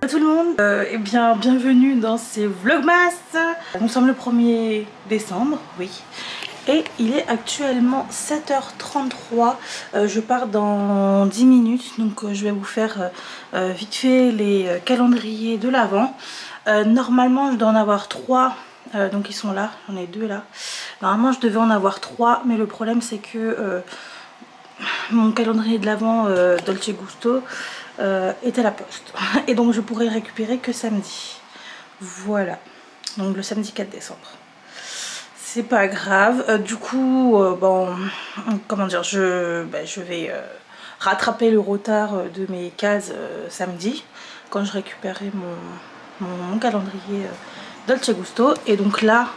Tout le monde, eh bien bienvenue dans ces vlogmas. Nous sommes le 1er décembre, oui, et il est actuellement 7h33. Je pars dans 10 minutes, donc je vais vous faire vite fait les calendriers de l'Avent. Normalement je dois en avoir 3, donc ils sont là, j'en ai 2 là. Normalement je devais en avoir 3, mais le problème c'est que mon calendrier de l'Avent Dolce Gusto est à la poste et donc je pourrai récupérer que samedi. Voilà, donc le samedi 4 décembre. C'est pas grave, du coup bon, comment dire, je vais rattraper le retard de mes cases samedi quand je récupérerai mon calendrier Dolce Gusto. Et donc là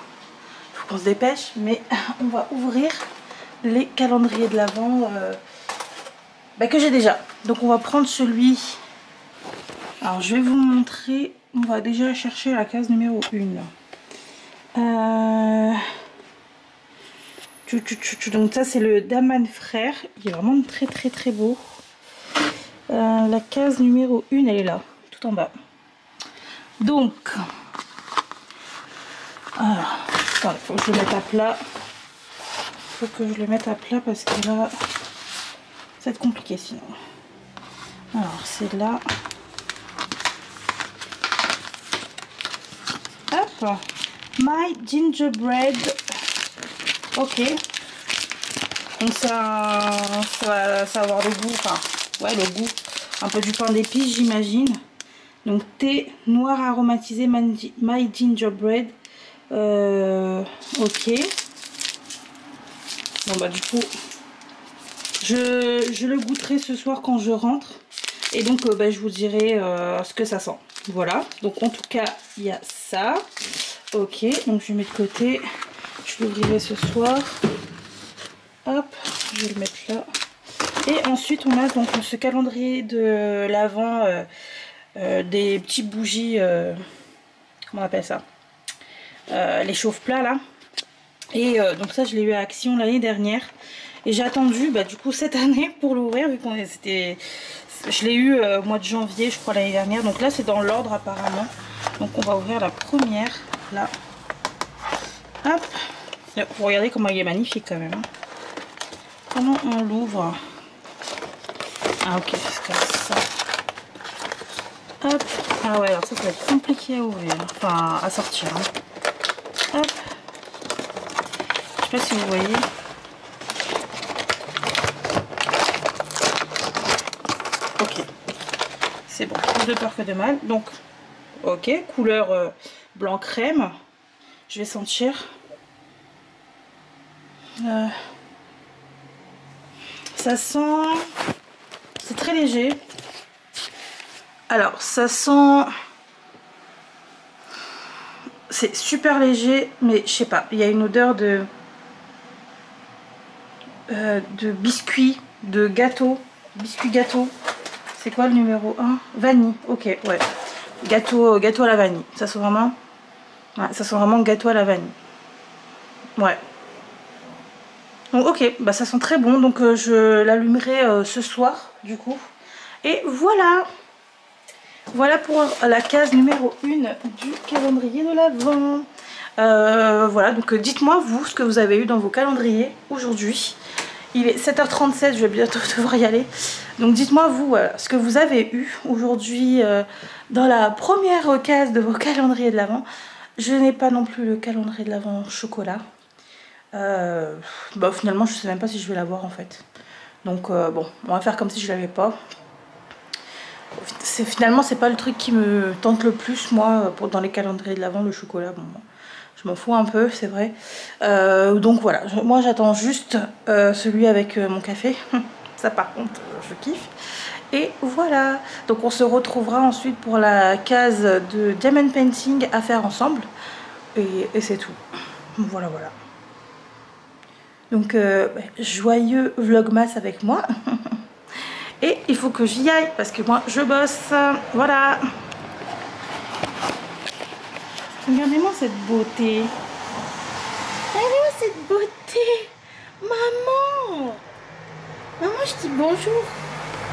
il faut qu'on se dépêche, mais on va ouvrir les calendriers de l'Avent que j'ai déjà. Donc on va prendre celui, alors je vais vous montrer, on va déjà chercher la case numéro 1. Donc ça c'est le Daman Frère, il est vraiment très beau. La case numéro 1 elle est là, tout en bas. Donc alors, attendez, faut que je le mette à plat. Faut que je le mette à plat parce que là ça va être compliqué sinon. Alors c'est là. Hop, My Gingerbread. Ok. Donc ça va avoir le goût, enfin ouais, le goût un peu du pain d'épices j'imagine. Donc thé noir aromatisé My Gingerbread. Ok. Bon bah du coup je le goûterai ce soir quand je rentre. Et donc je vous dirai ce que ça sent. Voilà, donc en tout cas il y a ça. Ok, donc je le mets de côté. Je l'ouvrirai ce soir. Hop, je vais le mettre là. Et ensuite on a donc ce calendrier de l'Avent des petites bougies, comment on appelle ça, les chauffe-plats là. Et donc ça je l'ai eu à Action l'année dernière. Et j'ai attendu du coup cette année pour l'ouvrir, vu qu'on c'était, je l'ai eu au mois de janvier je crois l'année dernière. Donc là c'est dans l'ordre apparemment. Donc on va ouvrir la première là. Hop. Vous regardez comment il est magnifique quand même. Comment on l'ouvre? Ah ok, c'est comme ça. Hop. Ah ouais, alors ça va être compliqué à ouvrir, enfin à sortir. Hop. Je sais pas si vous voyez. Ok. C'est bon, plus de peur que de mal. Donc, ok, couleur blanc crème. Je vais sentir. Ça sent... C'est très léger. Alors, ça sent... C'est super léger, mais je sais pas. Il y a une odeur de biscuit, de gâteau. Biscuit gâteau. C'est quoi le numéro 1? Vanille. Ok, ouais. Gâteau à la vanille. Ça sent vraiment... Ouais, ça sent vraiment gâteau à la vanille. Ouais. Donc ok, ça sent très bon. Donc je l'allumerai ce soir du coup. Et voilà. Voilà pour la case numéro 1 du calendrier de l'Avent. Voilà, donc dites-moi vous ce que vous avez eu dans vos calendriers aujourd'hui. Il est 7h37, je vais bientôt devoir y aller. Donc dites-moi vous ce que vous avez eu aujourd'hui dans la première case de vos calendriers de l'Avent. Je n'ai pas non plus le calendrier de l'Avent chocolat. Finalement je sais même pas si je vais l'avoir en fait. Donc bon, on va faire comme si je l'avais pas. Finalement c'est pas le truc qui me tente le plus moi dans les calendriers de l'Avent, le chocolat. Bon, je m'en fous un peu, c'est vrai. Donc voilà, moi j'attends juste celui avec mon café. Ça par contre je kiffe. Et voilà, donc on se retrouvera ensuite pour la case de Diamond Painting à faire ensemble. Et c'est tout. Voilà. Donc joyeux vlogmas avec moi. Et il faut que j'y aille parce que moi je bosse. Voilà. Regardez-moi cette beauté. Regardez-moi cette beauté. je dis bonjour.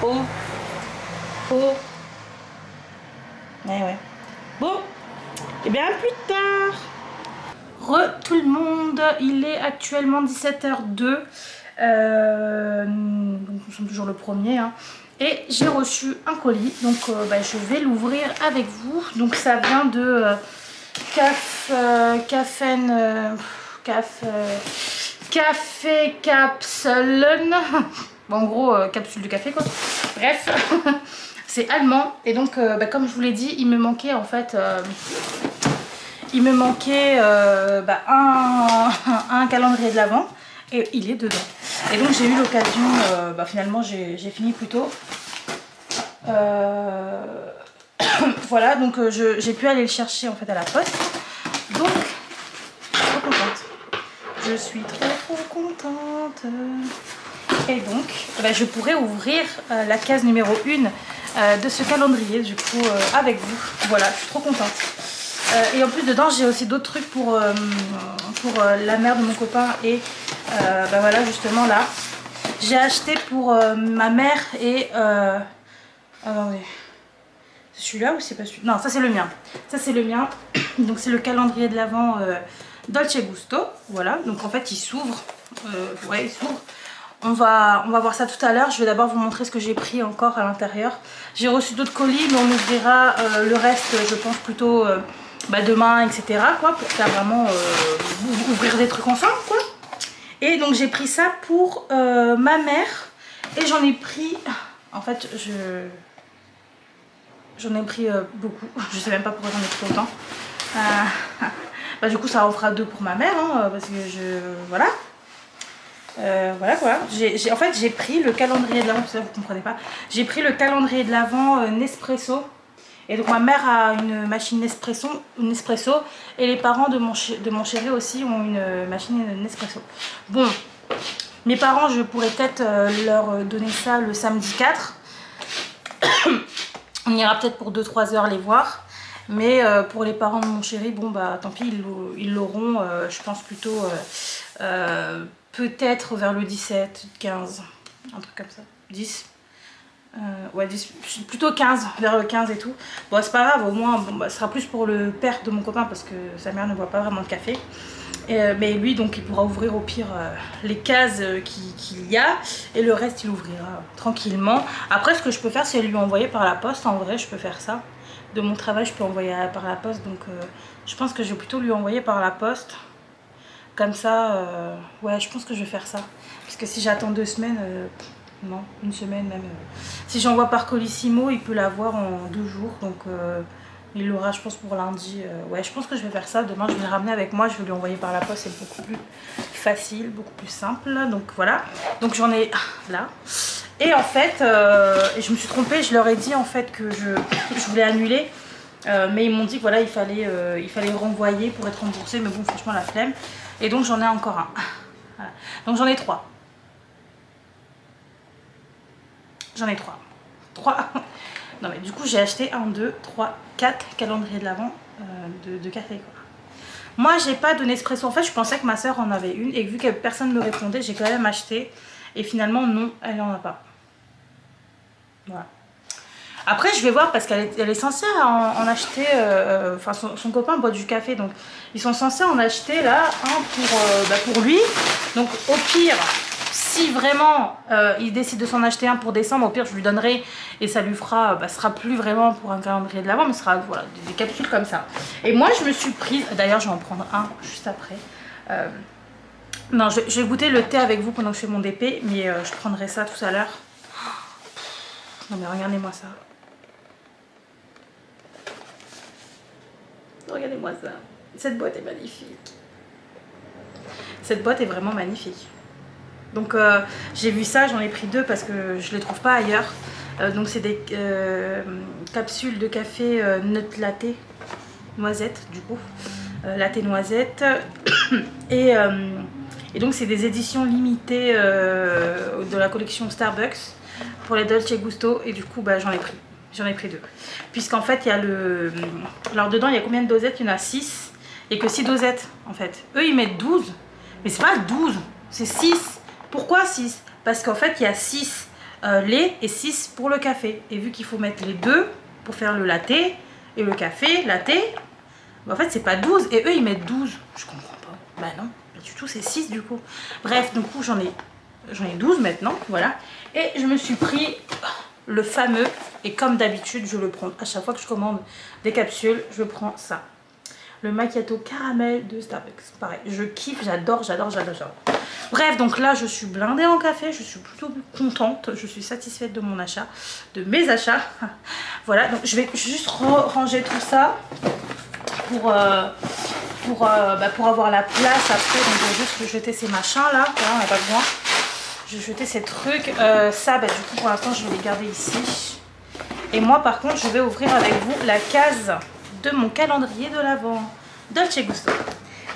Oh. Oh. Ouais. Bon. Et bien, plus tard. Tout le monde, il est actuellement 17h02. Donc nous sommes toujours le premier. Hein. Et j'ai reçu un colis. Donc je vais l'ouvrir avec vous. Donc ça vient de Café Kapseln. Bon, en gros, capsule de café quoi. Bref, c'est allemand. Et donc, comme je vous l'ai dit, il me manquait en fait... un calendrier de l'Avent et il est dedans. Et donc j'ai eu l'occasion, finalement j'ai fini plus tôt. Voilà, donc j'ai pu aller le chercher en fait à la poste. Donc, trop contente. Je suis trop contente. Et donc, je pourrais ouvrir la case numéro 1 de ce calendrier du coup avec vous. Voilà, je suis trop contente. Et en plus dedans j'ai aussi d'autres trucs pour la mère de mon copain et voilà justement là j'ai acheté pour ma mère et attendez, c'est celui-là ou c'est pas celui-là? Non, ça c'est le mien, donc c'est le calendrier de l'Avent Dolce Gusto. Voilà, donc en fait il s'ouvre, ouais il s'ouvre. On va voir ça tout à l'heure. Je vais d'abord vous montrer ce que j'ai pris encore à l'intérieur. J'ai reçu d'autres colis mais on ouvrira le reste je pense plutôt demain, etc. quoi, pour faire vraiment ouvrir des trucs ensemble quoi. Et donc j'ai pris ça pour ma mère et j'en ai pris, en fait j'en ai pris beaucoup, je sais même pas pourquoi j'en ai pris autant. Du coup ça en fera 2 pour ma mère hein, parce que voilà. Voilà quoi. En fait j'ai pris le calendrier de l'Avent, ça vous comprenez pas. J'ai pris le calendrier de l'Avent Nespresso. Et donc ma mère a une machine Nespresso et les parents de mon chéri aussi ont une machine Nespresso. Bon, mes parents je pourrais peut-être leur donner ça le samedi 4. On ira peut-être pour 2-3 heures les voir. Mais pour les parents de mon chéri, bon tant pis, ils l'auront je pense plutôt peut-être vers le 17, 15, un truc comme ça, 10. Ouais, plutôt 15, vers le 15 et tout. Bon, c'est pas grave, au moins, ce sera plus pour le père de mon copain parce que sa mère ne boit pas vraiment de café. Mais lui, donc, il pourra ouvrir au pire les cases qu'il y a et le reste, il ouvrira tranquillement. Après, ce que je peux faire, c'est lui envoyer par la poste. En vrai, je peux faire ça. De mon travail, je peux envoyer par la poste. Donc, je pense que je vais plutôt lui envoyer par la poste. Comme ça, ouais, je pense que je vais faire ça. Parce que si j'attends 2 semaines... non, 1 semaine même. Si j'envoie par Colissimo, il peut l'avoir en 2 jours. Donc il l'aura je pense pour lundi. Ouais, je pense que je vais faire ça. Demain je vais le ramener avec moi. Je vais lui envoyer par la poste. C'est beaucoup plus facile, beaucoup plus simple. Donc voilà. Donc j'en ai là. Et en fait, je me suis trompée. Je leur ai dit en fait que je voulais annuler. Mais ils m'ont dit que voilà, il fallait renvoyer pour être remboursé. Mais bon, franchement la flemme. Et donc j'en ai encore un. Voilà. Donc j'en ai 3. J'en ai 3. Non mais du coup j'ai acheté 1, 2, 3, 4 calendriers de l'Avent de café quoi. Moi j'ai pas de Nespresso. En fait je pensais que ma soeur en avait une. Et vu que personne ne me répondait, j'ai quand même acheté. Et finalement non, elle en a pas. Voilà. Après je vais voir parce qu'elle est censée en acheter. Enfin son copain boit du café. Donc ils sont censés en acheter là un pour lui. Donc au pire... Si vraiment il décide de s'en acheter un pour décembre, au pire je lui donnerai et ça lui fera, ce sera plus vraiment pour un calendrier de l'Avent, mais ce sera voilà, des capsules comme ça. Et moi je me suis prise, d'ailleurs je vais en prendre un juste après. Non, je vais goûter le thé avec vous pendant que je fais mon DP, mais je prendrai ça tout à l'heure. Non mais regardez-moi ça. Regardez-moi ça. Cette boîte est magnifique. Cette boîte est vraiment magnifique. Donc j'ai vu ça, j'en ai pris 2 parce que je ne les trouve pas ailleurs. Donc c'est des capsules de café nut latte, noisette du coup. Latte noisette. Et donc c'est des éditions limitées de la collection Starbucks pour les Dolce Gusto. Et du coup j'en ai pris. J'en ai pris 2. Puisqu'en fait il y a le... Alors dedans il y a combien de dosettes? Il y en a 6. Et que 6 dosettes en fait. Eux ils mettent 12. Mais c'est pas 12, c'est 6. Pourquoi 6? Parce qu'en fait il y a 6 lait et 6 pour le café. Et vu qu'il faut mettre les deux pour faire le latte et le café, latte, bah en fait c'est pas 12 et eux ils mettent 12. Je comprends pas. Bah non, pas du tout, c'est 6 du coup. Bref, du coup j'en ai 12 maintenant, voilà. Et je me suis pris le fameux, et comme d'habitude je le prends à chaque fois que je commande des capsules, je prends ça. Le macchiato caramel de Starbucks. Pareil, je kiffe, j'adore. Bref, donc là je suis blindée en café, je suis plutôt contente, je suis satisfaite de mon achat, de mes achats. Voilà, donc je vais juste ranger tout ça pour avoir la place après. Donc je vais juste jeter ces machins là, voilà, on n'a pas besoin. Je vais jeter ces trucs. Ça, bah, du coup pour l'instant je vais les garder ici. Et moi par contre je vais ouvrir avec vous la case de mon calendrier de l'Avent Dolce Gusto.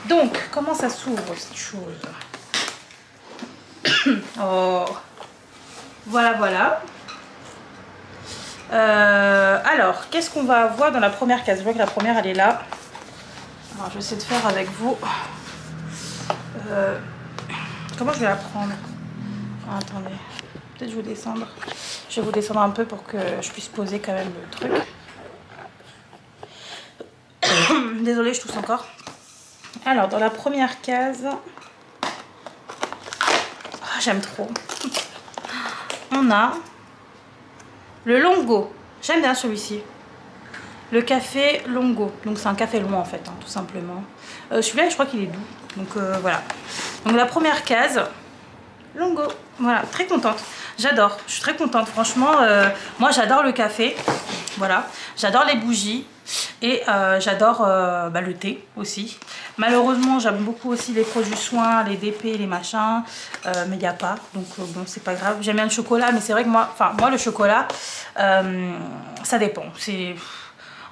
Donc comment ça s'ouvre cette chose? Oh, voilà. Alors qu'est-ce qu'on va avoir dans la première case? Je vois que la première elle est là. Alors je vais essayer de faire avec vous. Comment je vais la prendre? Oh, attendez, peut-être je vais descendre. Je vais vous descendre un peu pour que je puisse poser quand même le truc. Désolée, je tousse encore. Alors, dans la première case, oh, j'aime trop. On a le Longo. J'aime bien celui-ci. Le café Longo. Donc, c'est un café long en fait, hein, tout simplement. Celui-là, je crois qu'il est doux. Donc, voilà. Donc, la première case, Longo. Voilà, très contente. J'adore. Je suis très contente. Franchement, moi, j'adore le café. Voilà. J'adore les bougies. Et j'adore le thé aussi. Malheureusement j'aime beaucoup aussi les produits soins, les DP, les machins, mais il n'y a pas, donc bon c'est pas grave. J'aime bien le chocolat, mais c'est vrai que moi le chocolat ça dépend.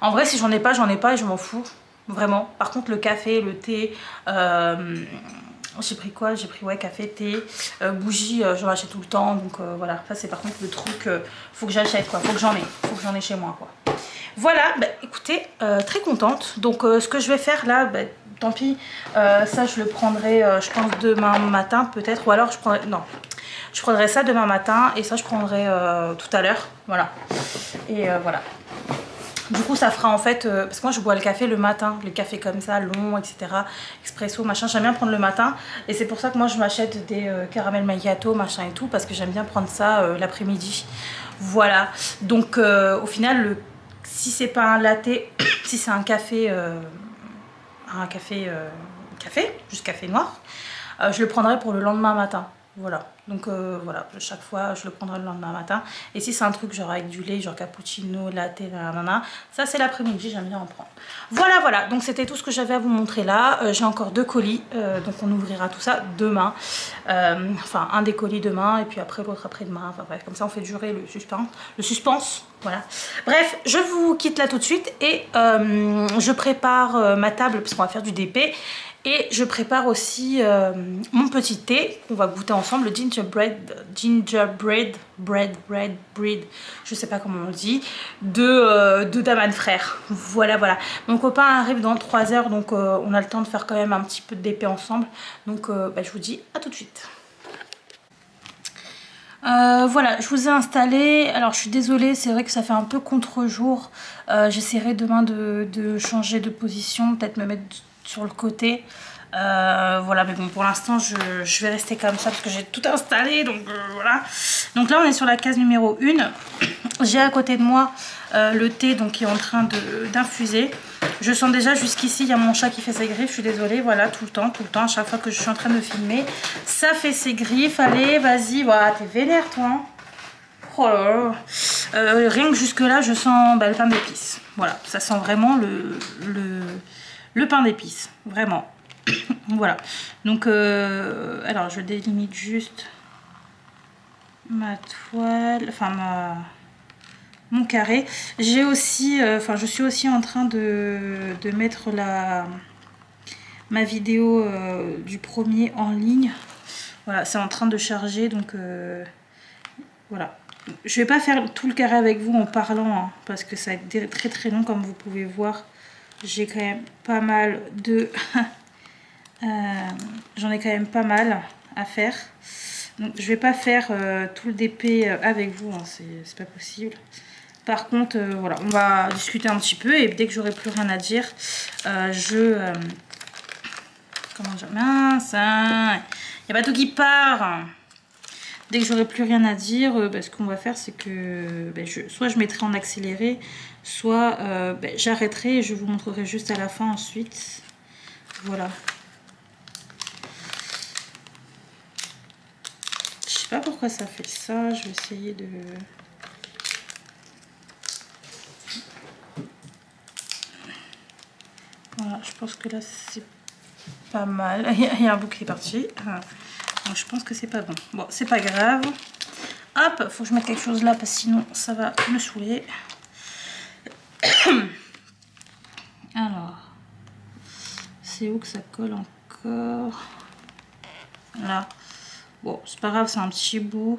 En vrai si j'en ai pas et je m'en fous vraiment. Par contre le café, le thé, j'ai pris quoi? J'ai pris ouais, café, thé, bougies, j'en achète tout le temps, donc voilà. Ça c'est par contre le truc, faut que j'achète quoi, faut que j'en ai chez moi quoi. Voilà, bah, écoutez, très contente. Donc ce que je vais faire là, bah, tant pis, ça je le prendrai je pense demain matin peut-être. Ou alors je prendrai ça demain matin et ça je prendrai tout à l'heure. Voilà. Et voilà. Du coup ça fera en fait, parce que moi je bois le café le matin, le café comme ça, long, etc. Expresso, machin, j'aime bien prendre le matin. Et c'est pour ça que moi je m'achète des caramel macchiato, machin et tout, parce que j'aime bien prendre ça l'après-midi. Voilà, donc au final, si c'est pas un latte, si c'est un café, juste café noir, je le prendrai pour le lendemain matin. Voilà, donc voilà, chaque fois je le prendrai le lendemain matin. Et si c'est un truc genre avec du lait, genre cappuccino, latte, nanana, ça c'est l'après-midi, j'aime bien en prendre. Voilà, donc c'était tout ce que j'avais à vous montrer là. J'ai encore 2 colis, donc on ouvrira tout ça demain. Enfin, un des colis demain et puis après l'autre après-demain. Enfin bref, comme ça on fait durer le suspense. Voilà. Bref, je vous quitte là tout de suite et je prépare ma table parce qu'on va faire du DP. Et je prépare aussi mon petit thé qu'on va goûter ensemble, le gingerbread bread, je sais pas comment on le dit, de Daman Frères. Voilà. Mon copain arrive dans 3 heures, donc on a le temps de faire quand même un petit peu de DP ensemble. Donc je vous dis à tout de suite. Voilà, je vous ai installé. Alors je suis désolée, c'est vrai que ça fait un peu contre-jour. J'essaierai demain de changer de position, peut-être me mettre sur le côté. Voilà, mais bon, pour l'instant je vais rester comme ça parce que j'ai tout installé, donc voilà. Donc là on est sur la case numéro 1. J'ai à côté de moi le thé donc qui est en train d'infuser. Je sens déjà jusqu'ici, il y a mon chat qui fait ses griffes, je suis désolée. Voilà, tout le temps, à chaque fois que je suis en train de filmer, ça fait ses griffes. Allez, vas-y, voilà, t'es vénère toi, hein. Oh là là. Rien que jusque là je sens le pain d'épices. Voilà, ça sent vraiment le pain d'épices, vraiment. Voilà, donc alors je délimite juste ma toile, enfin mon carré. J'ai aussi, je suis aussi en train de mettre ma vidéo du premier en ligne. Voilà, c'est en train de charger, donc voilà. Je vais pas faire tout le carré avec vous en parlant, hein, parce que ça va être très très long comme vous pouvez voir. J'ai quand même pas mal de... j'en ai quand même pas mal à faire. Donc je vais pas faire tout le DP avec vous, hein, c'est pas possible. Par contre, voilà, on va discuter un petit peu et dès que j'aurai plus rien à dire, comment dire, mince, hein, y a pas tout qui part. Dès que j'aurai plus rien à dire, ce qu'on va faire, c'est que soit je mettrai en accéléré, soit j'arrêterai et je vous montrerai juste à la fin ensuite. Voilà. Je sais pas pourquoi ça fait ça. Je vais essayer de... Voilà, je pense que là c'est pas mal. Il y a un bout qui est parti. Donc je pense que c'est pas bon. Bon, c'est pas grave. Hop, faut que je mette quelque chose là parce que sinon ça va me saouler. Alors, c'est où que ça colle encore? Là. Bon, c'est pas grave, c'est un petit bout.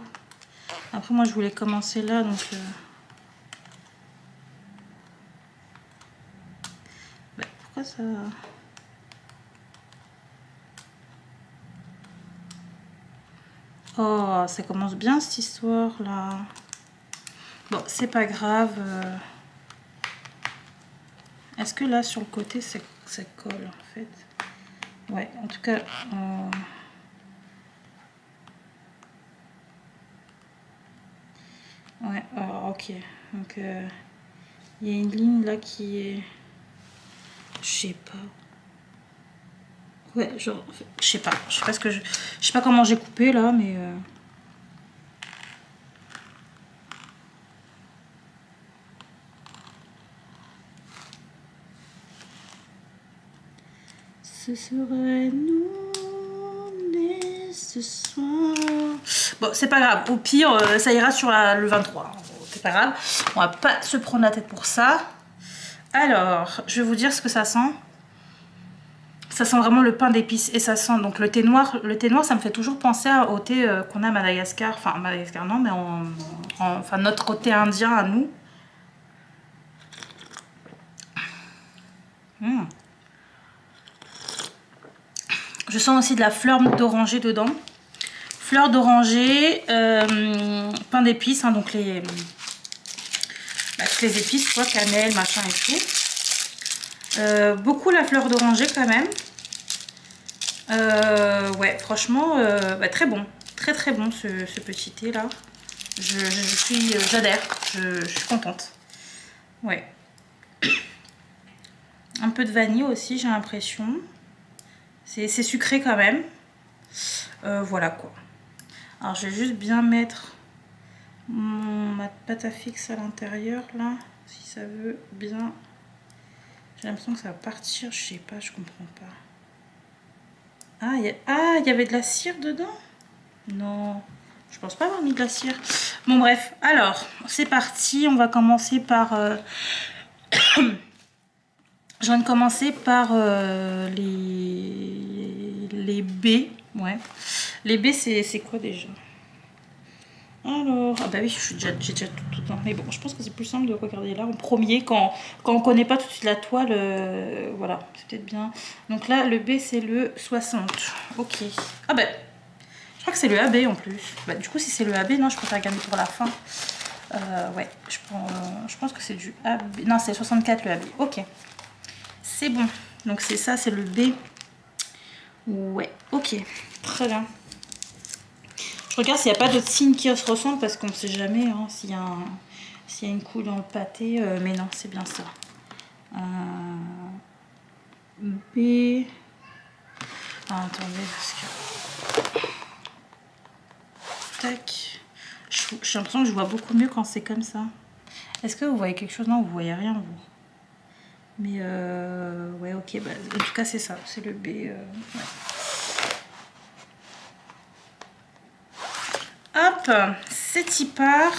Après, moi je voulais commencer là donc. Pourquoi ça... Oh, ça commence bien cette histoire là. Bon, c'est pas grave. Est-ce que là sur le côté ça colle en fait? Ouais, en tout cas. Ouais, ok. Donc il y a une ligne là qui est. Je sais pas. Ouais, genre, je sais pas ce que je sais pas comment j'ai coupé là, mais ce serait nous mais ce soir. Bon, c'est pas grave. Au pire, ça ira sur le 23. C'est pas grave. On va pas se prendre la tête pour ça. Alors, je vais vous dire ce que ça sent. Ça sent vraiment le pain d'épices et ça sent donc le thé noir. Le thé noir, ça me fait toujours penser au thé qu'on a à Madagascar. Enfin, Madagascar non, mais enfin notre thé indien à nous. Je sens aussi de la fleur d'oranger dedans. Fleur d'oranger, pain d'épices, hein, donc toutes les épices, quoi, cannelle, machin et tout. Beaucoup la fleur d'oranger quand même. Ouais, franchement, très bon. Très très bon ce petit thé là. J'adhère, je suis contente. Ouais. Un peu de vanille aussi, j'ai l'impression. C'est sucré quand même. Voilà quoi. Alors je vais juste bien mettre ma pâte à fixe à l'intérieur là. Si ça veut bien. J'ai l'impression que ça va partir, je sais pas, je comprends pas. Ah, il y avait de la cire dedans? Non, je pense pas avoir mis de la cire. Bon bref, alors c'est parti, on va commencer par... Je viens de commencer par les baies. Ouais. Les baies, c'est quoi déjà? Alors, ah bah oui, j'ai déjà tout dedans. Mais bon, je pense que c'est plus simple de regarder là en premier quand on connaît pas tout de suite la toile. Voilà, c'est peut-être bien. Donc là, le B, c'est le 60. Ok. Ah bah, je crois que c'est le AB en plus. Bah, du coup, si c'est le AB, non, je préfère garder pour la fin. Ouais, je pense que c'est du AB. Non, c'est 64 le AB. Ok. C'est bon. Donc c'est ça, c'est le B. Ouais, ok. Très bien. Je regarde s'il n'y a pas d'autres signes qui se ressemblent parce qu'on ne sait jamais hein, s'il y a une couche dans le pâté. Mais non, c'est bien ça. B. Ah, attendez, parce que... Tac. J'ai l'impression que je vois beaucoup mieux quand c'est comme ça. Est-ce que vous voyez quelque chose? Non, vous voyez rien, vous. Mais ouais, ok. Bah, en tout cas, c'est ça. C'est le B. Ouais. Hop, c'est y part.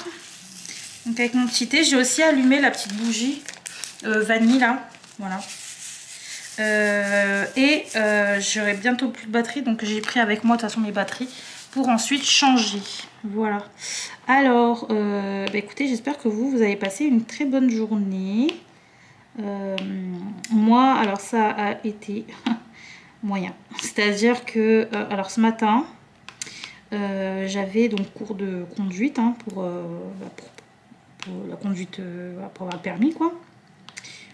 Donc avec mon petit thé, j'ai aussi allumé la petite bougie vanille là. Voilà. J'aurai bientôt plus de batterie. Donc j'ai pris avec moi de toute façon mes batteries pour ensuite changer. Voilà. Alors, écoutez, j'espère que vous avez passé une très bonne journée. Moi, alors ça a été moyen. C'est-à-dire que, alors ce matin... j'avais donc cours de conduite hein, pour la conduite, pour avoir le permis quoi.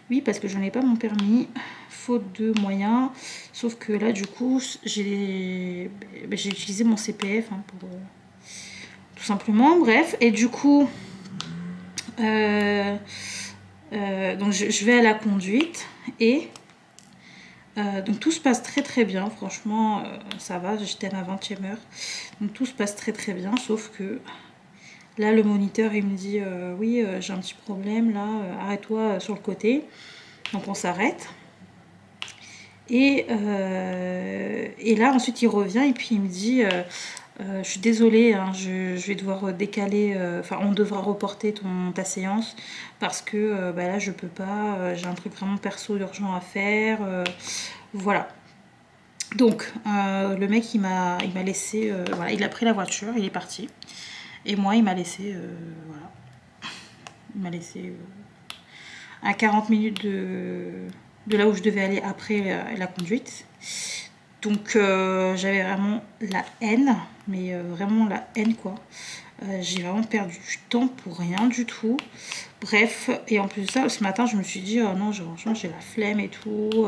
Oui, parce que je n'ai pas mon permis, faute de moyens. Sauf que là, du coup, j'ai utilisé mon CPF hein, pour tout simplement. Bref, et du coup, donc je vais à la conduite et donc tout se passe très très bien. Franchement, ça va. J'étais à ma 20e heure, donc tout se passe très très bien. Sauf que là, le moniteur il me dit oui, j'ai un petit problème là. Arrête-toi sur le côté. Donc on s'arrête. Et là ensuite il revient et puis il me dit je suis désolée hein, je vais devoir décaler, enfin on devra reporter ta séance parce que bah là je peux pas, j'ai un truc vraiment perso urgent à faire, voilà. Donc le mec il m'a laissé, voilà, il a pris la voiture, il est parti et moi il m'a laissé, voilà, il m'a laissé à 40 minutes de là où je devais aller après la conduite. Donc j'avais vraiment la haine, mais vraiment la haine quoi. J'ai vraiment perdu du temps pour rien du tout. Bref, et en plus de ça, ce matin je me suis dit, oh non, franchement j'ai la flemme et tout.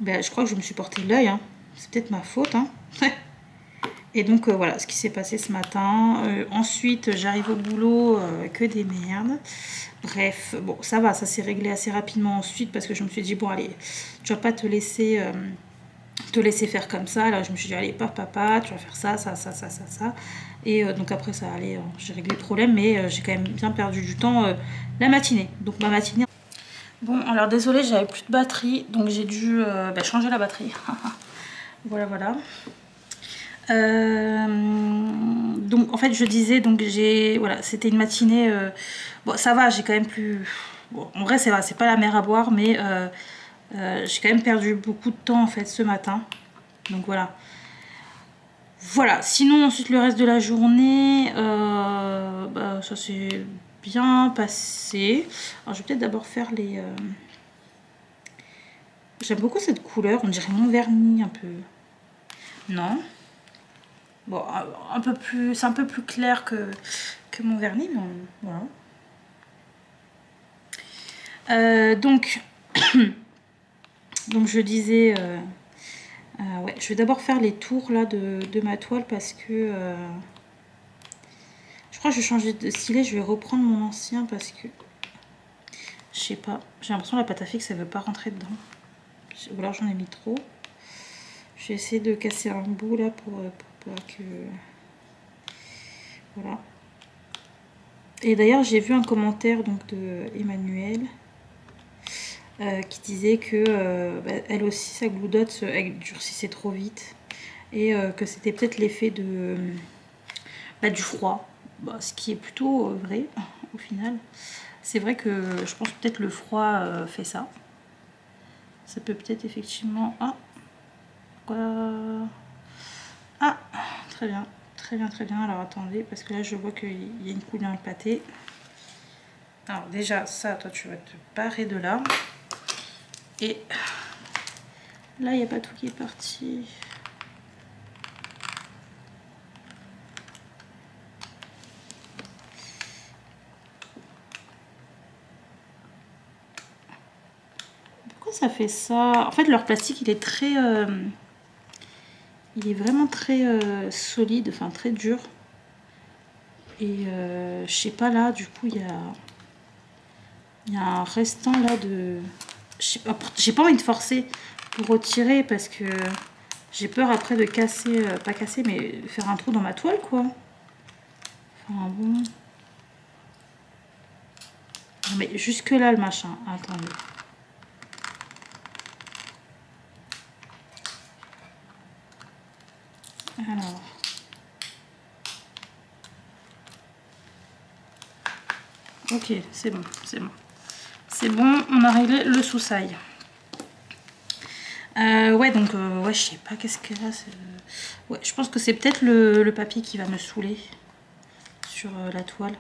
Ben, je crois que je me suis porté l'œil, hein. C'est peut-être ma faute. Hein. Et donc voilà ce qui s'est passé ce matin. Ensuite j'arrive au boulot, que des merdes. Bref, bon ça va, ça s'est réglé assez rapidement ensuite parce que je me suis dit bon allez, tu vas pas te laisser faire comme ça. Alors je me suis dit allez papa, tu vas faire ça. Et donc après ça allait, j'ai réglé le problème, mais j'ai quand même bien perdu du temps la matinée. Donc ma matinée. Bon alors désolée, j'avais plus de batterie, donc j'ai dû changer la batterie. Voilà. Donc en fait je disais, donc voilà, c'était une matinée, bon ça va, j'ai quand même plus, bon en vrai c'est pas la mer à boire, mais j'ai quand même perdu beaucoup de temps en fait ce matin, donc voilà. Sinon ensuite le reste de la journée, ça s'est bien passé. Alors je vais peut-être d'abord faire les, j'aime beaucoup cette couleur, on dirait mon vernis un peu, non? Bon, un peu plus, c'est un peu plus clair que mon vernis, mais voilà. Donc je disais, ouais, je vais d'abord faire les tours là de ma toile parce que je crois que je vais changer de stylet, je vais reprendre mon ancien parce que je sais pas, j'ai l'impression que la pâte à fixe elle veut pas rentrer dedans. Ou alors j'en ai mis trop. Je vais essayer de casser un bout là pour pas que... Voilà. Et d'ailleurs j'ai vu un commentaire donc de Emmanuel qui disait que elle aussi sa gloudotte elle durcissait trop vite et que c'était peut-être l'effet de du froid, ce qui est plutôt vrai au final. C'est vrai que je pense peut-être le froid fait ça. Ça peut peut-être effectivement... Ah, très bien. Très bien. Alors attendez, parce que là je vois qu'il y a une couille dans le pâté. Alors déjà ça, toi tu vas te barrer de là. Et là il n'y a pas tout qui est parti. Pourquoi ça fait ça? En fait leur plastique il est très... il est vraiment très solide, enfin très dur. Et je sais pas là, du coup il y a un restant là de... J'ai pas envie de forcer pour retirer parce que j'ai peur après de casser, pas casser mais faire un trou dans ma toile quoi. Enfin bon. Non, mais jusque là le machin, attendez. Alors. Ok, c'est bon. C'est bon, on a réglé le sous-sail. Ouais, donc, ouais, je sais pas qu'est-ce que là. Ouais, je pense que c'est peut-être le papier qui va me saouler sur la toile.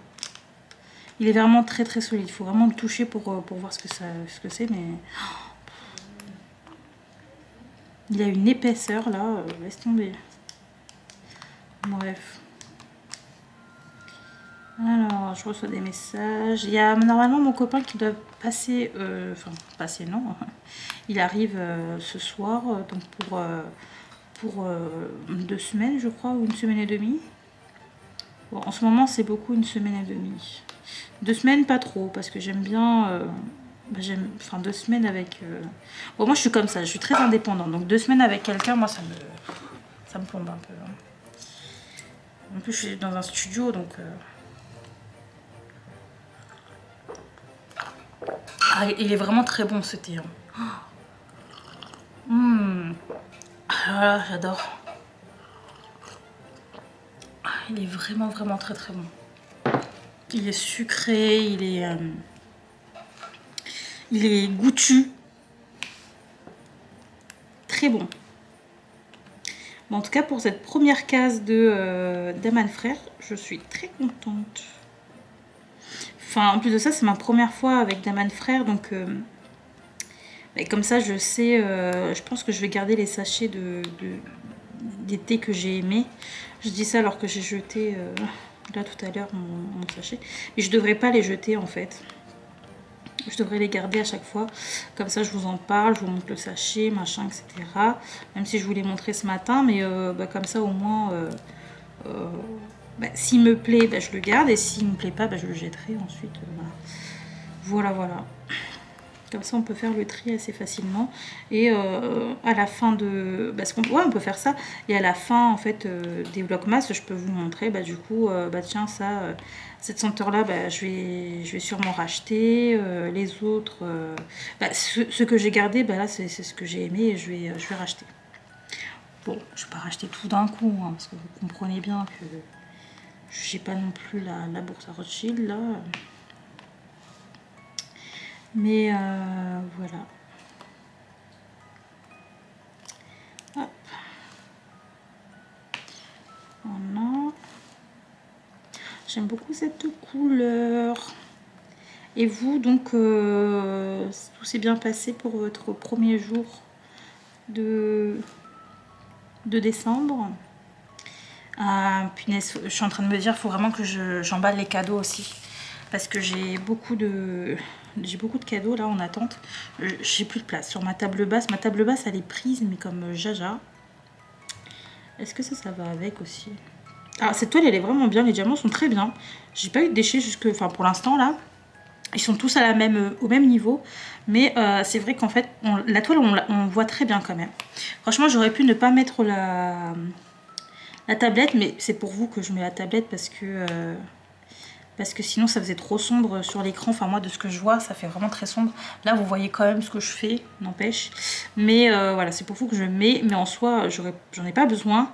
Il est vraiment très solide. Il faut vraiment le toucher pour voir ce que c'est, mais il a une épaisseur là, laisse tomber. Bref. Alors, je reçois des messages. Il y a normalement mon copain qui doit passer... Enfin, passer non. Il arrive ce soir, donc pour 2 semaines, je crois, ou 1 semaine et demie. Bon, en ce moment, c'est beaucoup 1 semaine et demie. 2 semaines, pas trop, parce que j'aime bien... enfin, 2 semaines avec... Bon, moi, je suis comme ça, je suis très indépendante. Donc, 2 semaines avec quelqu'un, moi, ça me plombe un peu. Hein. En plus, je suis dans un studio, donc... Ah, il est vraiment très bon, ce thé. Hein. Ah, j'adore. Il est vraiment, vraiment très, très bon. Il est sucré, il est goûtu. Très bon. Mais en tout cas, pour cette première case de d'Aman Frères, je suis très contente. Enfin, en plus de ça, c'est ma première fois avec Daman Frères, donc comme ça, je sais, je pense que je vais garder les sachets des thés que j'ai aimés. Je dis ça alors que j'ai jeté là tout à l'heure mon sachet. Mais je devrais pas les jeter en fait. Je devrais les garder à chaque fois. Comme ça, je vous en parle, je vous montre le sachet, machin, etc. Même si je vous l'ai montré ce matin, mais comme ça, au moins, s'il me plaît, je le garde. Et s'il ne me plaît pas, je le jetterai ensuite. Voilà, voilà. Comme ça, on peut faire le tri assez facilement. Et à la fin de... ouais, on peut faire ça. Et à la fin, en fait, des vlogmas, je peux vous montrer, du coup, tiens, ça... cette senteur-là, je vais sûrement racheter. Les autres... ce que j'ai gardé, là, c'est ce que j'ai aimé et je vais racheter. Bon, je ne vais pas racheter tout d'un coup, hein, parce que vous comprenez bien que je n'ai pas non plus la bourse à Rothschild, là. Mais voilà. Hop. Voilà. J'aime beaucoup cette couleur. Et vous, donc, tout s'est bien passé pour votre premier jour de décembre. Punaise, je suis en train de me dire, il faut vraiment que j'emballe les cadeaux aussi. Parce que j'ai beaucoup de cadeaux là en attente. J'ai plus de place sur ma table basse. Ma table basse, elle est prise, mais comme jaja. Est-ce que ça va avec aussi? Ah, cette toile, elle est vraiment bien. Les diamants sont très bien. J'ai pas eu de déchets pour l'instant là. Ils sont tous au même niveau. Mais c'est vrai qu'en fait, la toile, on voit très bien quand même. Franchement, j'aurais pu ne pas mettre la tablette. Mais c'est pour vous que je mets la tablette parce que sinon, ça faisait trop sombre sur l'écran. Enfin, moi, de ce que je vois, ça fait vraiment très sombre. Là, vous voyez quand même ce que je fais, n'empêche. Mais voilà, c'est pour vous que je mets. Mais en soi, j'en ai pas besoin.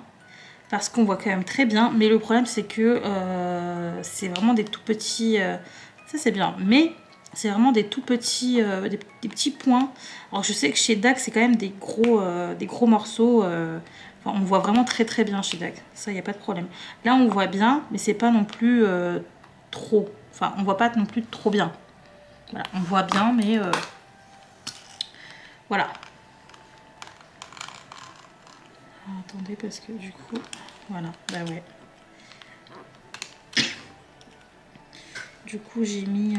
Parce qu'on voit quand même très bien. Mais le problème, c'est que c'est vraiment des tout petits... ça, c'est bien. Mais c'est vraiment des tout petits... des petits points. Alors, je sais que chez DAC, c'est quand même des gros morceaux. Enfin, on voit vraiment très très bien chez DAC. Ça, il n'y a pas de problème. Là, on voit bien, mais c'est pas non plus trop. Enfin, on voit pas non plus trop bien. Voilà, on voit bien, mais... voilà. Attendez, parce que du coup... Voilà, ouais. Du coup, j'ai mis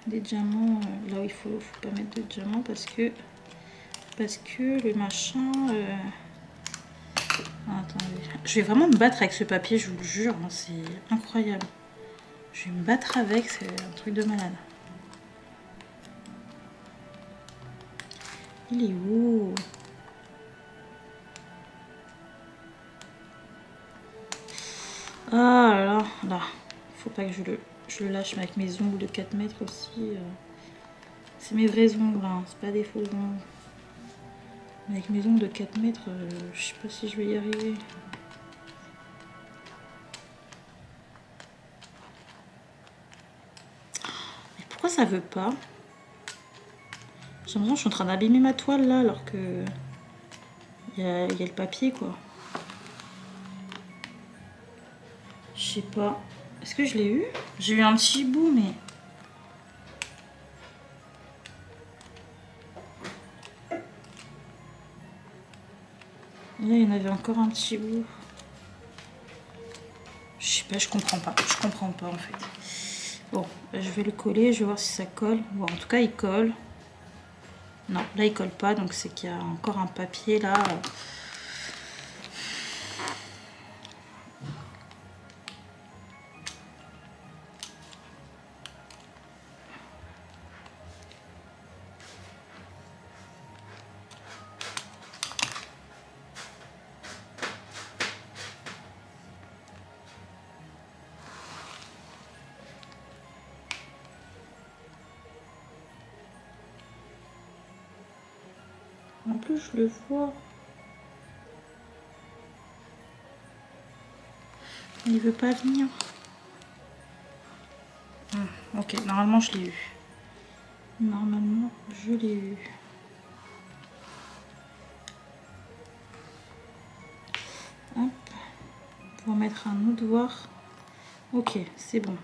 des diamants là où il faut pas mettre de diamants parce que le machin... Attendez. Je vais vraiment me battre avec ce papier, je vous le jure, hein, c'est incroyable. Je vais me battre avec, c'est un truc de malade. Il est où? Ah là, faut pas que je le lâche, mais avec mes ongles de 4 mètres aussi. C'est mes vrais ongles, hein, c'est pas des faux ongles. Mais avec mes ongles de 4 mètres, je sais pas si je vais y arriver. Mais pourquoi ça veut pas? J'ai l'impression que je suis en train d'abîmer ma toile là, alors que il y a le papier quoi. Je sais pas. Est-ce que je l'ai eu? J'ai eu un petit bout, mais... Là, il y en avait encore un petit bout. Je sais pas, je comprends pas en fait. Bon, je vais le coller, je vais voir si ça colle. Bon, en tout cas il colle. Non, là il colle pas, donc c'est qu'il y a encore un papier là. En plus, je le vois. Il veut pas venir. Ok, normalement je l'ai eu. Normalement, je l'ai eu. Hop. Pour mettre un autre voir. Ok, c'est bon.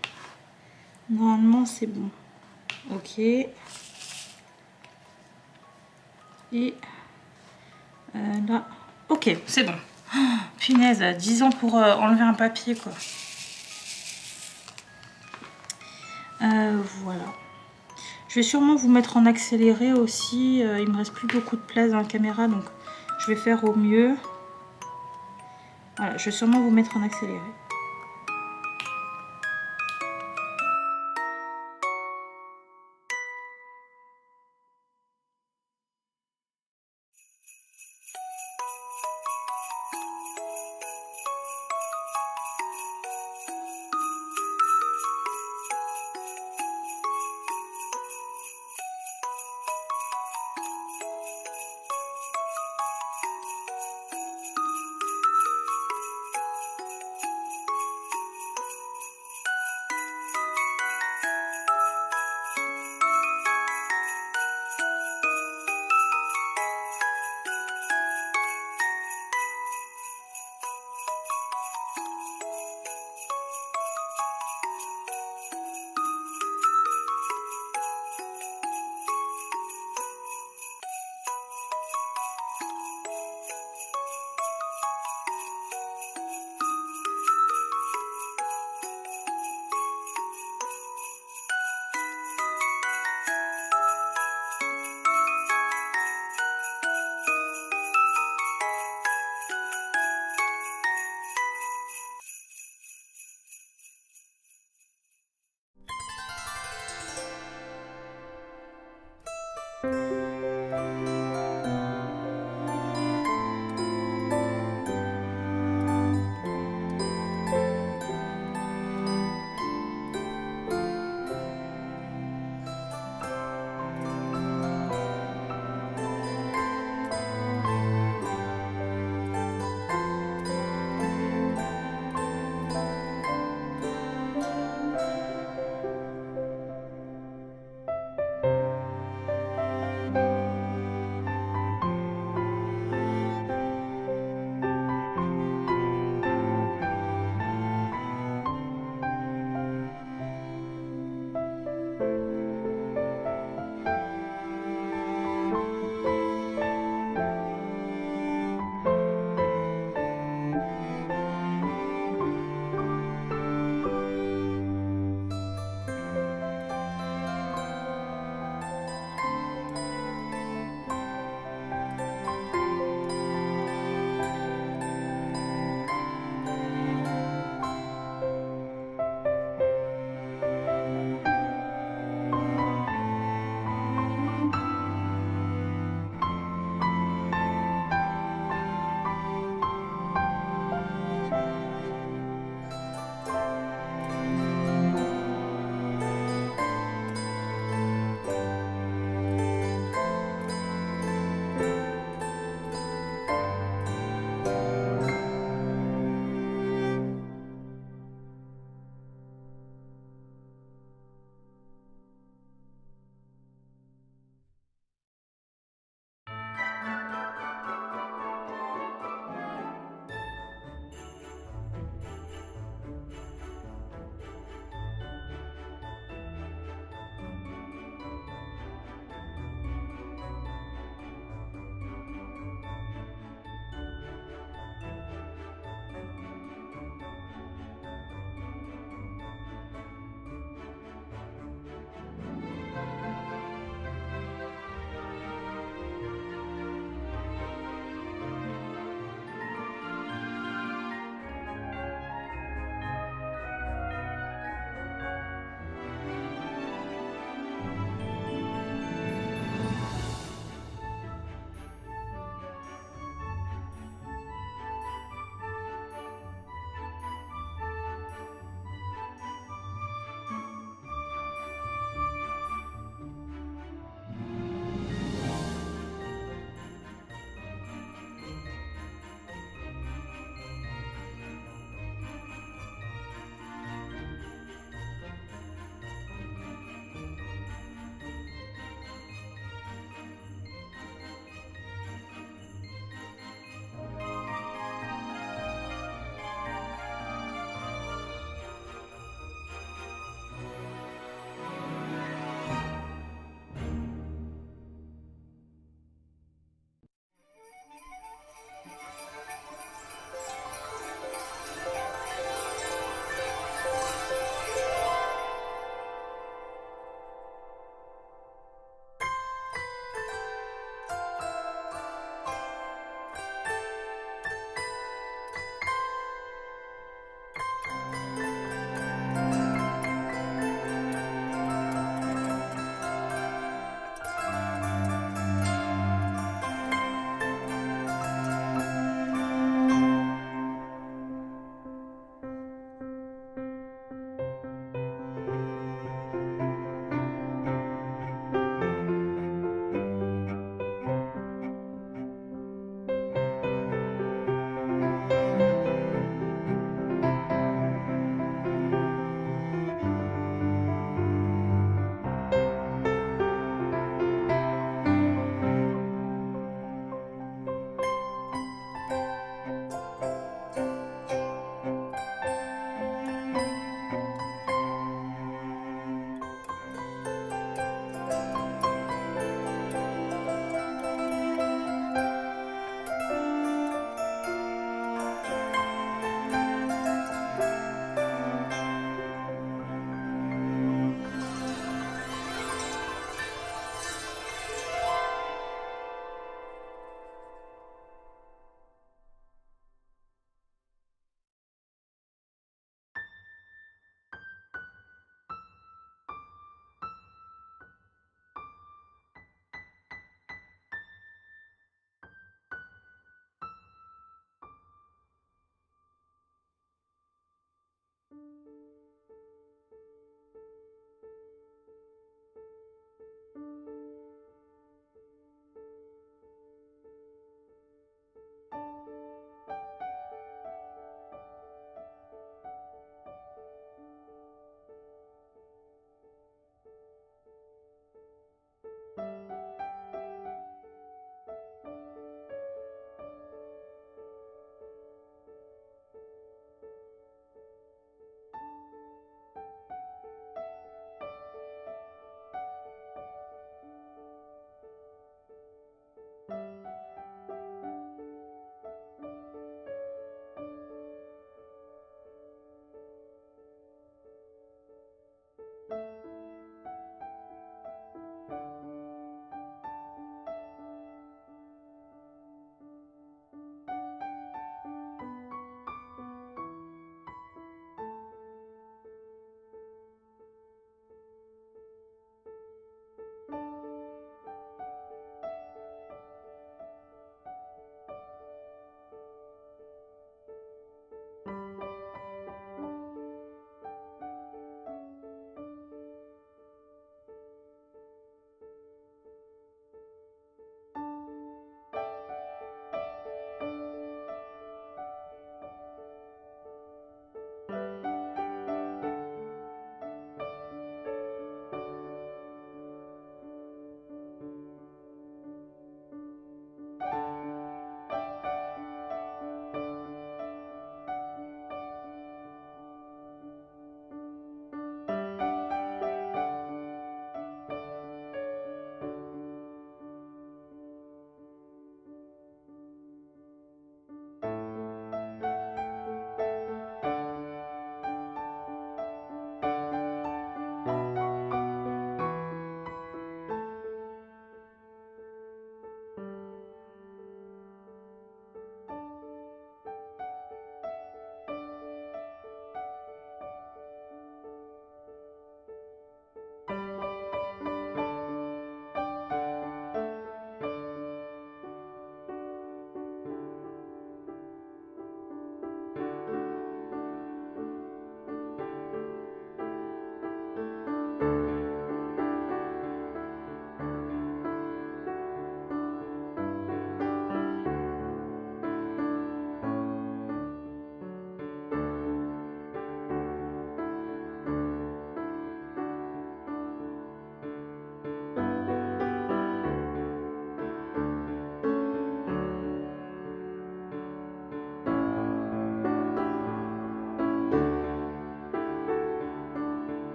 Normalement, c'est bon. Ok. Et là. Ok, c'est bon. Oh, punaise, 10 ans pour enlever un papier, quoi. Voilà. Je vais sûrement vous mettre en accéléré aussi. Il me reste plus beaucoup de place dans la caméra, donc je vais faire au mieux. Voilà, je vais sûrement vous mettre en accéléré.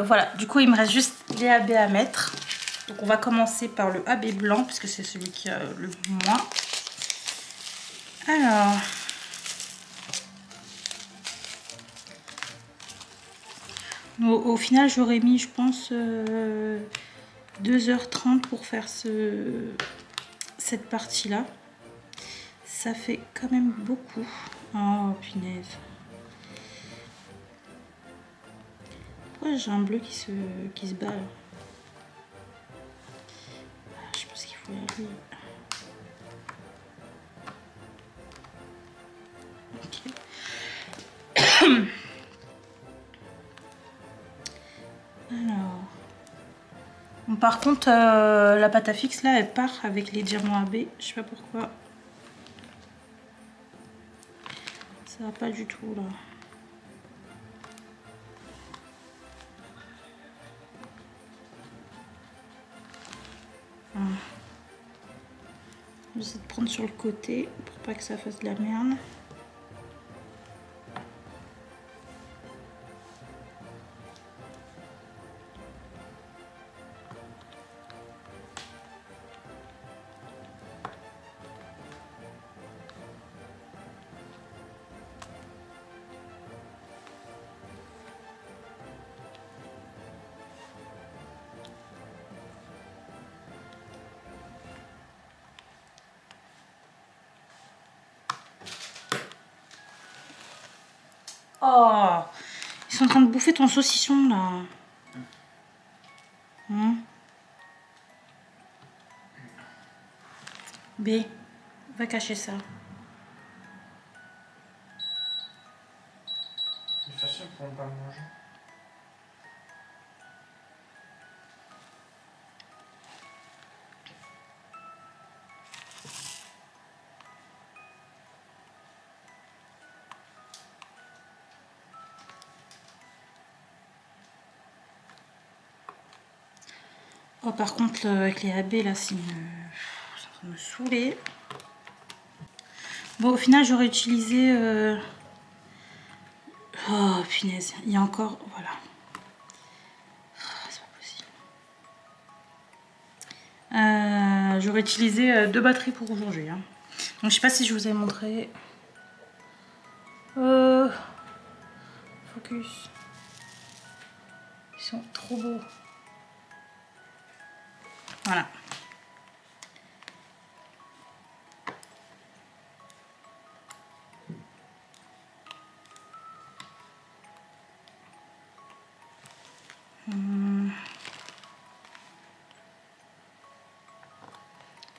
Voilà, du coup il me reste juste les AB à mettre. Donc on va commencer par le AB blanc puisque c'est celui qui a le moins. Alors, au final j'aurais mis je pense 2h30 pour faire cette partie là. Ça fait quand même beaucoup. Oh punaise. Pourquoi j'ai un bleu qui se bat là? Je pense qu'il faut y aller. Alors, bon, par contre, la pâte à fixe là, elle part avec les diamants AB. Je sais pas pourquoi. Ça va pas du tout là. Je vais essayer de prendre sur le côté pour pas que ça fasse de la merde. Oh, ils sont en train de bouffer ton saucisson là. B, va cacher ça. C'est facile pour ne pas le manger. Oh, par contre, avec les AB là, c'est en train de me saouler. Bon, au final, j'aurais utilisé. Oh, punaise, il y a encore. Voilà. Oh, c'est pas possible. J'aurais utilisé 2 batteries pour aujourd'hui. Hein. Donc, je sais pas si je vous ai montré. Focus. Ils sont trop beaux. Voilà.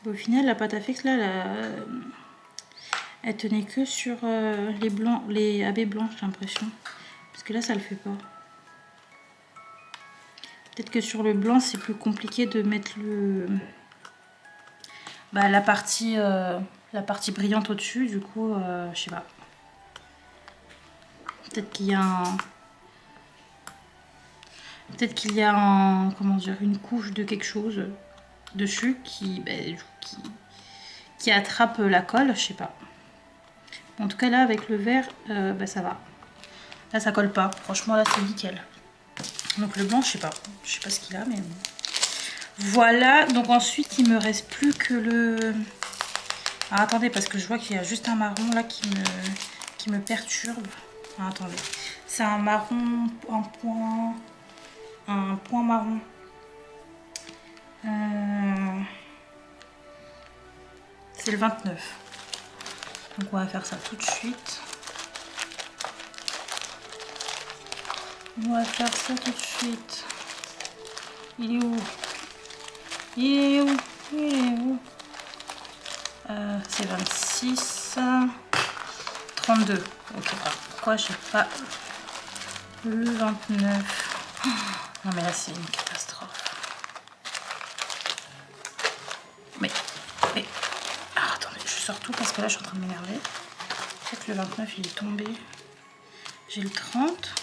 Au final, la pâte à fixe là, elle tenait que sur les blancs, les AB blancs, j'ai l'impression. Parce que là, ça le fait pas. Peut-être que sur le blanc, c'est plus compliqué de mettre la partie brillante au-dessus. Du coup, je sais pas. Peut-être qu'il y a comment dire, une couche de quelque chose dessus qui attrape la colle, je sais pas. En tout cas là avec le vert, ça va. Là ça colle pas, franchement là c'est nickel. Donc le blanc je sais pas ce qu'il a mais bon. Voilà, donc ensuite il me reste plus que le... Alors attendez parce que je vois qu'il y a juste un marron là qui me perturbe. Alors, attendez, c'est un marron, un point marron. C'est le 29. Donc on va faire ça tout de suite. On va faire ça tout de suite. Il est où? Il est où? Il est où? C'est 26. 32. Ok, alors pourquoi j'ai pas le 29? Non mais là c'est une catastrophe. Mais ah, attendez, je sors tout parce que là je suis en train de m'énerver. En fait le 29 il est tombé. J'ai le 30,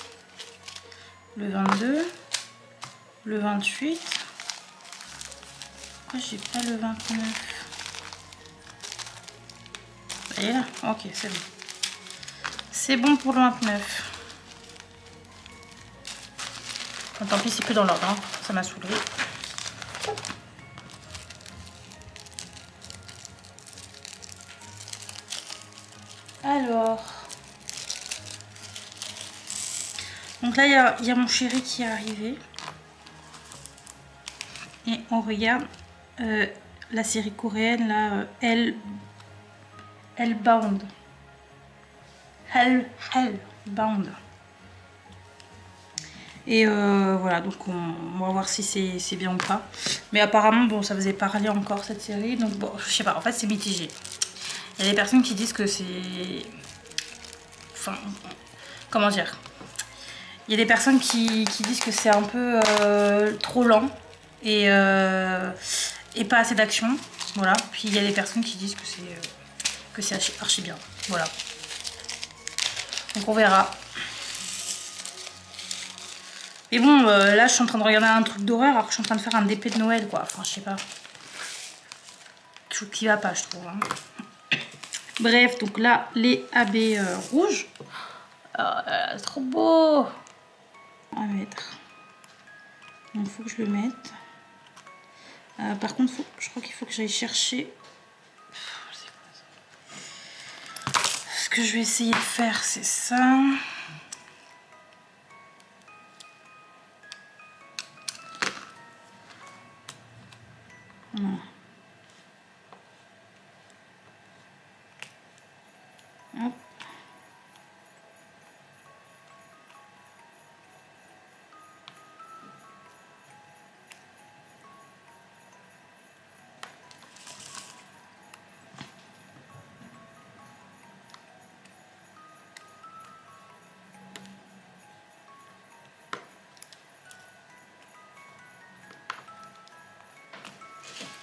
le 22, le 28, Pourquoi j'ai pas le 29? Ça y est là? Ok, c'est bon. C'est bon pour le 29. Bon, tant pis, c'est plus dans l'ordre, hein. Ça m'a saoulé. Alors, donc là il y a mon chéri qui est arrivé et on regarde la série coréenne là, Hellbound. Hellbound. Et voilà, donc on va voir si c'est bien ou pas. Mais apparemment, bon, ça faisait parler encore cette série, donc bon, je sais pas, en fait c'est mitigé. Il y a des personnes qui disent que c'est... Enfin, comment dire? Il y a des personnes qui disent que c'est un peu trop lent et pas assez d'action. Voilà. Puis il y a des personnes qui disent que c'est archi bien. Voilà. Donc on verra. Mais bon, là je suis en train de regarder un truc d'horreur alors que je suis en train de faire un DP de Noël, quoi. Enfin, je sais pas. Quelque chose qui va pas, je trouve. Hein. Bref, donc là, les AB rouges. Oh, c'est trop beau. À mettre. Il faut que je le mette. Par contre, je crois qu'il faut que j'aille chercher. Ce que je vais essayer de faire, c'est ça. Non. Hop.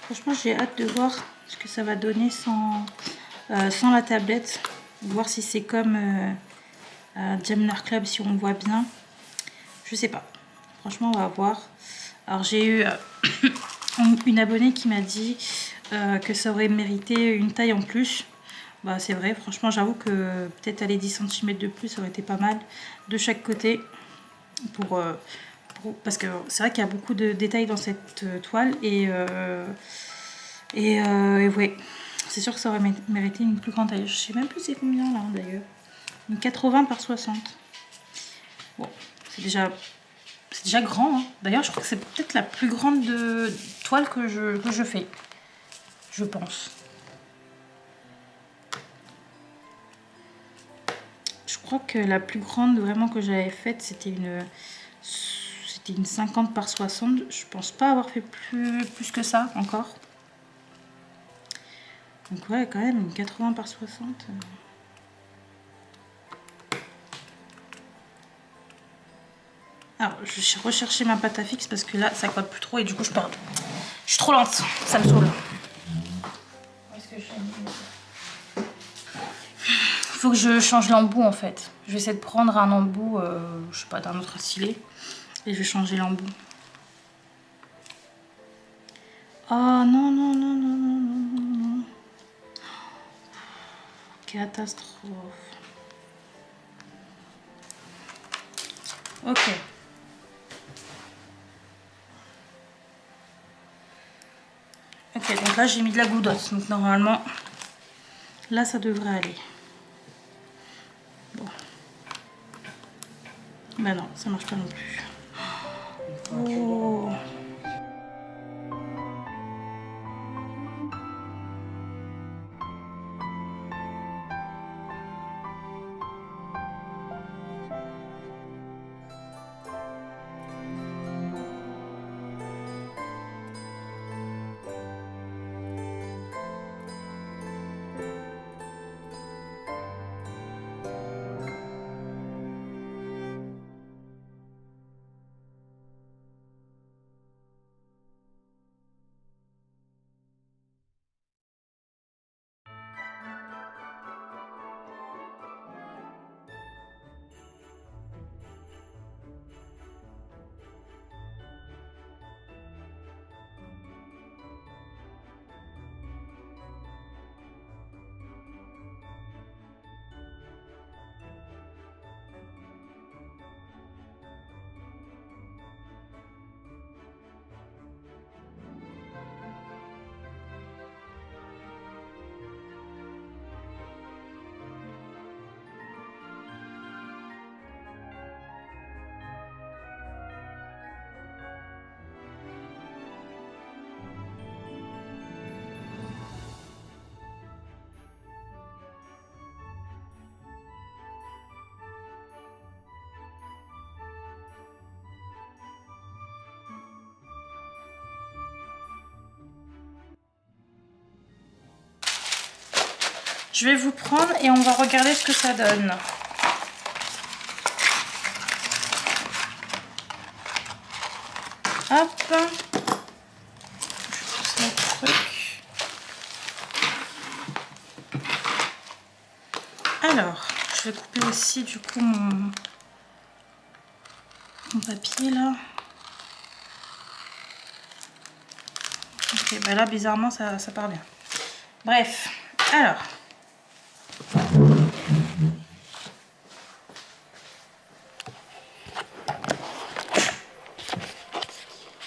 Franchement, j'ai hâte de voir ce que ça va donner sans la tablette. Voir si c'est comme Gemini Club, si on voit bien. Je sais pas. Franchement, on va voir. Alors, j'ai eu une abonnée qui m'a dit que ça aurait mérité une taille en plus. Bah, c'est vrai. Franchement, j'avoue que peut-être aller 10 cm de plus, ça aurait été pas mal de chaque côté. Parce que c'est vrai qu'il y a beaucoup de détails dans cette toile et ouais, c'est sûr que ça aurait mérité une plus grande taille. Je sais même plus c'est combien là d'ailleurs. Une 80 par 60. Bon, c'est déjà grand. Hein. D'ailleurs, je crois que c'est peut-être la plus grande toile que je fais. Je pense. Je crois que la plus grande vraiment que j'avais faite, c'était une 50 par 60. Je pense pas avoir fait plus que ça encore. Donc ouais, quand même, une 80 par 60. Alors, je vais rechercher ma pâte à fixe parce que là, ça colle plus trop et du coup, je perds. Je suis trop lente, ça me saoule. Où est-ce que je suis? Faut que je change l'embout en fait. Je vais essayer de prendre un embout, je sais pas, d'un autre stylet. Et je vais changer l'embout. Oh non, non, non, non, non, non, non. Catastrophe. Ok. Ok, donc là j'ai mis de la goudotte. Donc normalement, là ça devrait aller. Bon. Bah non, ça marche pas non plus. Oh. Je vais vous prendre et on va regarder ce que ça donne. Hop. Je pousse le truc. Alors, je vais couper aussi du coup mon papier là. Ok, bah là bizarrement ça part bien. Bref, alors.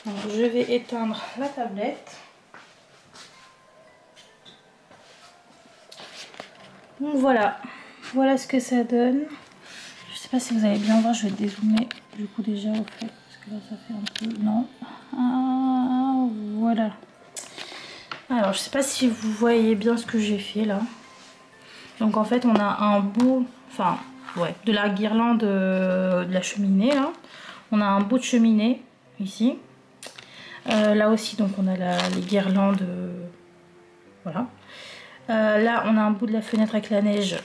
Donc, je vais éteindre la tablette. Donc voilà, voilà ce que ça donne. Je sais pas si vous allez bien voir, je vais dézoomer du coup déjà au fait, parce que là ça fait un peu... Non. Ah, voilà. Alors je sais pas si vous voyez bien ce que j'ai fait là. Donc en fait on a un bout, enfin ouais, de la guirlande de la cheminée là. On a un bout de cheminée ici. Là aussi donc on a les guirlandes, voilà. Là on a un bout de la fenêtre avec la neige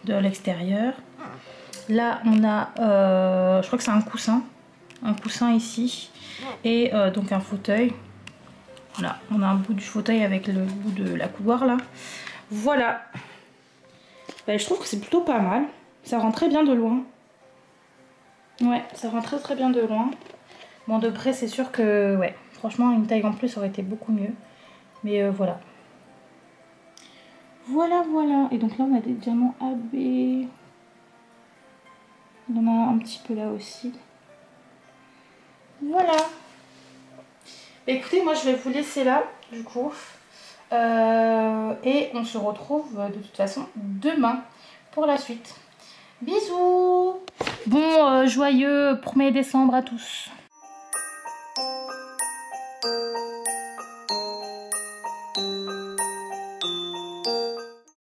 de l'extérieur. Là on a, je crois que c'est un coussin ici et donc un fauteuil. Voilà, on a un bout du fauteuil avec le bout de la couloir là. Voilà. Ben, je trouve que c'est plutôt pas mal. Ça rend très bien de loin. Ouais, ça rend très bien de loin. Bon, de près c'est sûr que ouais, franchement une taille en plus aurait été beaucoup mieux. Mais voilà. Voilà. Et donc là on a des diamants AB. Il y en a un petit peu là aussi. Voilà. Bah, écoutez, moi je vais vous laisser là du coup. Et on se retrouve de toute façon demain pour la suite. Bisous. Bon joyeux 1er décembre à tous.